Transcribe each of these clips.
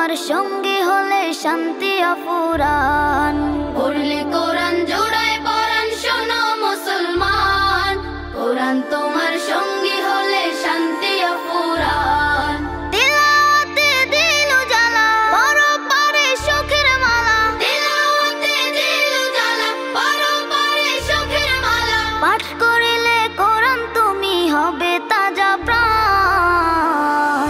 তোমার সঙ্গী হলে শান্তি অফুরান। পড়লে কোরআন জোড়ায় পরাণ শোনো মুসলমান, কোরআন তোমার সঙ্গী হলে শান্তি অফুরান। তিলাওয়াতে দিল জ্বালা পরপারে সুখের মালা, তিলাওয়াতে দিল জ্বালা পরপারে সুখের মালা। পাঠ করিলে কোরআন তুমি হবে তাজা প্রাণ।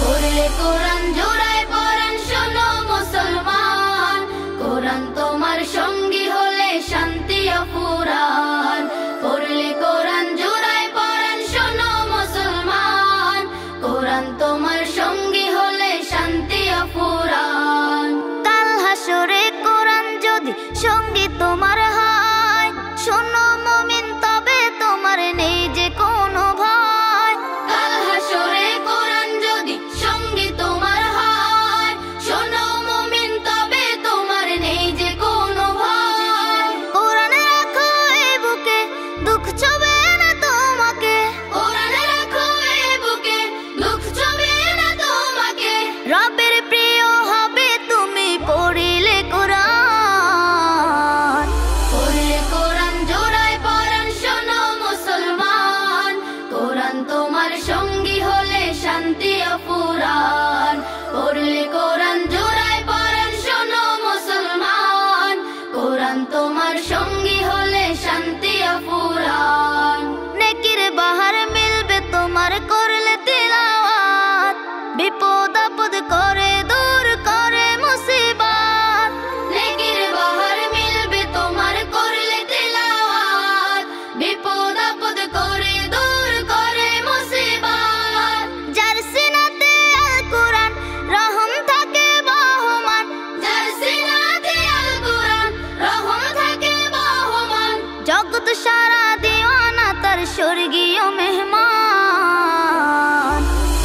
পড়লে কোরআন জোড়ায় পরাণ শোনো মুসলমান, কোরআন তোমার সঙ্গী হলে শান্তি অফুরান। পড়লে কোরআন জোড়ায় পরাণ শোনো মুসলমান, কোরআন তোমার সঙ্গী হলে শান্তি অফুরান। কাল হাসরে কোরআন যদি সঙ্গী তোমার হয়, শোনো মুমিন তবে তোমার নেই যে কোনো ভয়। কাল হাসরে কোরআন যদি সঙ্গী তোমার হয়, শোনো মুমিন তবে তোমার নেই যে কোনো ভয়। কোরআন রাখো এই বুকে দুঃখ ছবে না তোমাকে, কোরআন রাখো এই বুকে দুঃখ ছবে না তোমাকে। রবের প্রিয় হবে তুমি পড়িলে কোরআন। পড়লে কোরআন জোড়ায় পরাণ শোনো মুসলমান, কোরআন তোমার সঙ্গী হলে শান্তি অফুরান। পড়লে কোরআন জোড়ায় পরাণ শোনো মুসলমান, কোরআন তোমার সঙ্গী হলে শান্তি অফুরান। নেকির বাহার মিলবে তোমার করলে তিলাওয়াত, বিপদ আপদ করে দূর করে মুসিবত। নেকির বাহার মিলবে তোমার করলে তিলাওয়াত, বিপদ আপদ করে দূর করে মুসিবত। যার সিনাতে আল কোরআন রহম থাকে বহমান, যার সিনাতে আল কোরআন রহম থাকে বহমান। জগৎ সারা দিওয়ানা তার স্বর্গীয় মেহমান।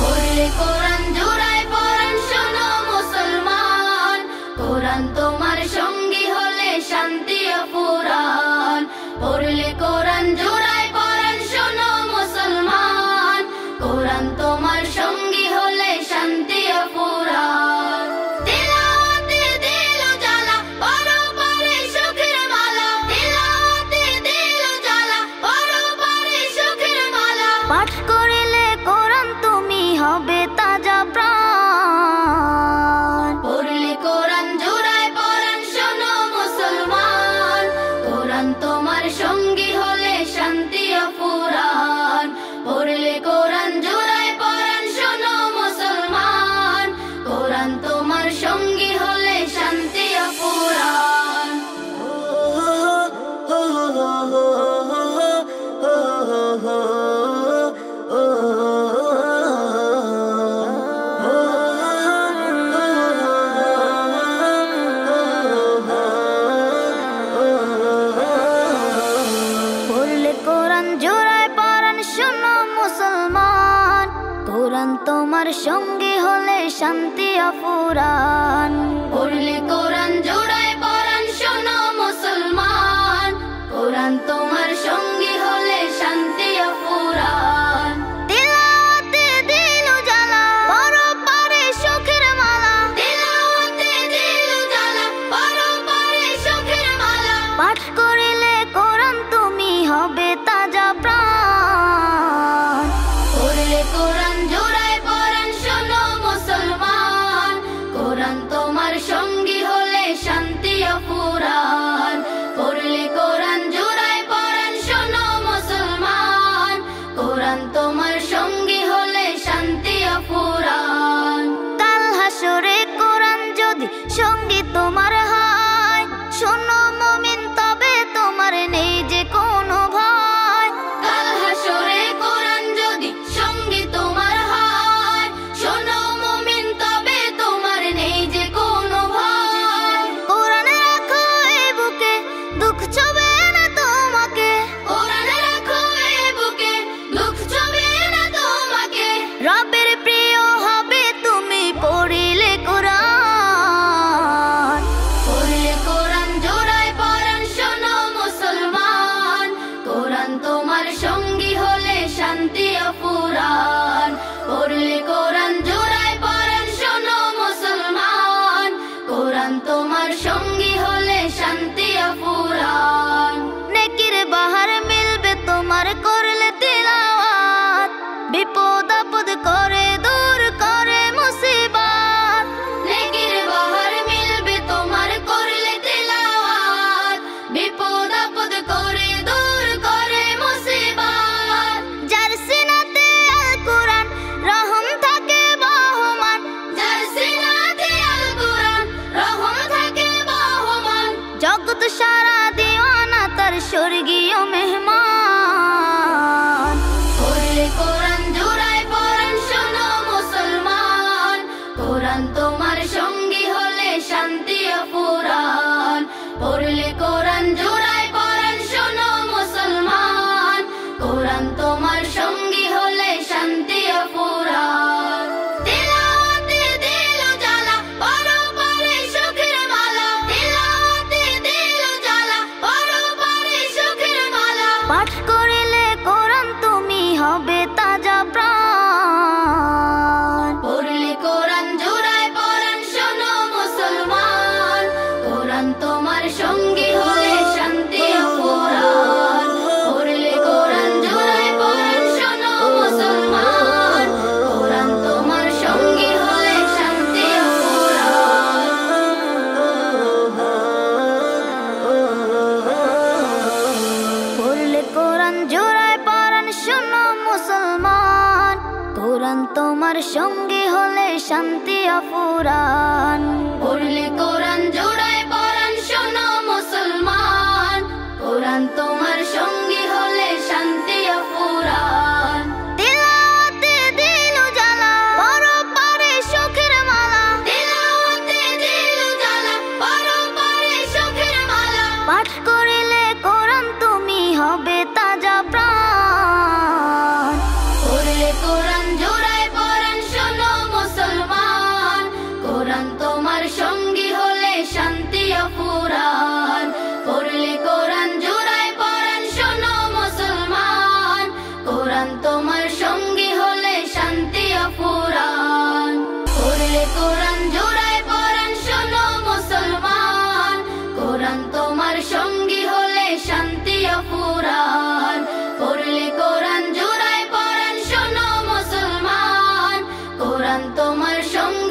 পড়লে কোরআন জোড়ায় পরাণ শোনো মুসলমান, কোরআন তোমার সঙ্গী হলে শান্তি অফুরান। পড়লে কোরআন জোড়ায় পরাণ শোনো মুসলমান, কোরআন তোমার সঙ্গী হলে শান্তি অফুরান। তিলাওয়াতে দিল জ্বালা পরপারে সুখের মালা, তিলাওয়াতে দিল জ্বালা পরপারে সুখের মালা। পাঠ করিলে কোরআন তুমি হবে তাজা প্রাণ। পড়লে কোরআন জোড়ায় পরাণ শোনো মুসলমান, কোরআন তোমার সঙ্গী হলে শান্তি অফুরান। পড়লে কোরআন জোড়ায় পরাণ শোনো মুসলমান, কোরআন তোমার সঙ্গী হলে শান্তি অফুরান। পড়লে কোরআন জোড়ায় পরাণ শোনো মুসলমান, কোরআন তোমার সঙ্গী হলে শান্তি অফুরান। পড়লে কোরআন জোড়ায় পরাণ শোনো মুসলমান, কোরআন তোমার সঙ্গী হলে শান্তি অফুরান। তিলাওয়াতে দিল জ্বালা পরপারে সুখের মালা, তিলাওয়াতে দিল জ্বালা পরপারে সুখের মালা। পাঠ করিলে কোরআন তুমি হবে তাজা প্রাণ। পড়লে কোরআন জোড়ায় পরাণ শোনো মুসলমান, কোরআন তোমার সঙ্গী হলে শান্তি অফুরান। পড়লে কোরআন জোড়ায় পরাণ শোনো মুসলমান, কোরআন তোমার পাঠ করিলে কোরআন তুমি হবে তাজা প্রাণ। পড়লে কোরআন জোড়ায় পরাণ শোনো মুসলমান, কোরআন তোমার সঙ্গী হলে শান্তি অফুরান। পড়লে কোরআন জোড়ায় পরাণ শোনো মুসলমান, কোরআন তোমার সঙ্গী হলে শান্তি অফুরান। পড়লে কোরআন জোড়ায় পরাণ শোনো মুসলমান, কোরআন তোমার সঙ্গী হলে শান্তি অফুরান। পড়লে কোরআন জোড়ায় পরাণ শোনো মুসলমান, কোরআন তোমার সঙ্গী হলে শান্তি অফুরান। তিলাওয়াতে দিল জ্বালা পরপারে সুখের মালা, তিলাওয়াতে দিল জ্বালা পরপারে সুখের মালা। পাঠ করিলে কোরআন তুমি হবে তাজা প্রাণ। পড়লে কোরআন জোড়ায় পরাণ শোনো মুসলমান, কোরআন তোমার সঙ্গী হলে শান্তি অফুরান। পড়লে কোরআন জোড়ায় পরাণ শোনো মুসলমান, কোরআন তোমার সঙ্গী হলে শান্তি অফুরান। পড়লে কোরআন জোড়ায় পরাণ শোনো মুসলমান, কোরআন তোমার সঙ্গী হলে শান্তি অফুরান। পড়লে কোরআন জোড়ায় পরাণ শোনো মুসলমান, কোরআন তোমার সঙ্গী